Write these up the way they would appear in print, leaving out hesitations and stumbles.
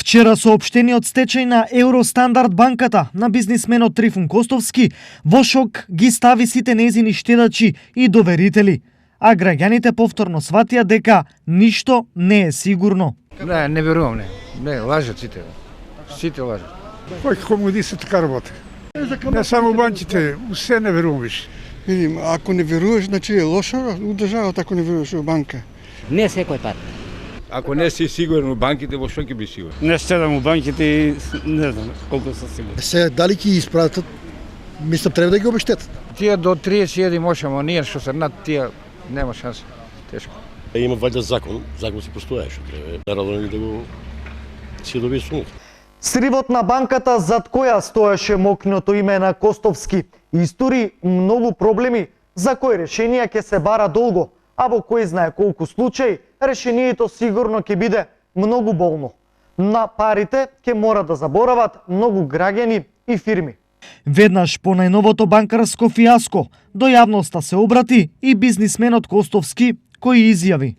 Вчера соопштениот стечај на Евростандард банката на бизнисменот Трифун Костовски во шок ги стави сите нејзини штедачи и доверители, а граѓаните повторно сватија дека ништо не е сигурно. Не верувам, не, лажат сите. Сите лажат. Кој комуди се така работи? Не само банките, усе не верувам више. Видим, ако не веруваш, значи е лошо у државата ако не веруваш во банка. Не секој пат. Ако не си сигурен у банките, во што ќе би сигурен? Не седам у банките и не знам колку сум сигурен. Се дали ќе испратат, мислам треба да ги обештетат. Тие до 31 можемо, ние што се над тие нема шанса. Тешко. Има вајда закон си постојае што треба. Наравно да го си доби сумата. Сривот на банката зад која стоеше мокното име на Костовски истори многу проблеми за кои решенија ќе се бара долго, а во кој знае колку случаи решението сигурно ќе биде многу болно. На парите ќе мора да заборават многу граѓани и фирми. Веднаш по најновото банкарско фијаско до јавноста се обрати и бизнисменот Костовски кој изјави: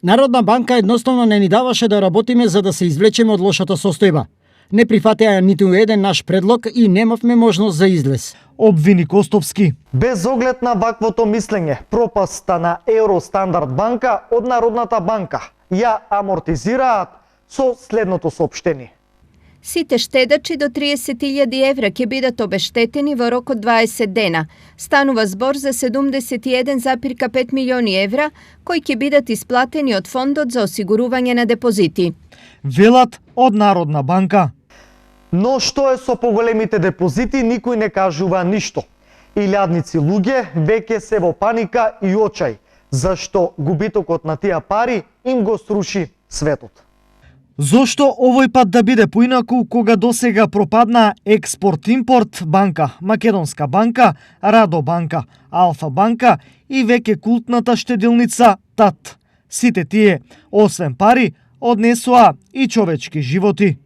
Народна банка едноставно не ни даваше да работиме за да се извлечеме од лошата состојба. Не прифатија ниту еден наш предлог и немавме можност за излез. Обвини Костовски. Без оглед на ваквото мислење, пропаста на Евростандард банка од Народната банка ја амортизираат со следното соопштение. Сите штедачи до 30.000 евра ќе бидат обештетени во рок од 20 дена. Станува збор за 71,5 милиони евра, кои ќе бидат исплатени од Фондот за осигурување на депозити. Велат од Народна банка. Но што е со поголемите депозити, никој не кажува ништо. Илјадници луѓе веќе се во паника и очај, зашто губитокот на тие пари им го сруши светот. Зошто овој пат да биде поинаку кога досега пропадна Експорт-импорт банка, Македонска банка, Радо банка, Алфа банка и веќе култната штедилница ТАТ. Сите тие, освен пари, однесоа и човечки животи.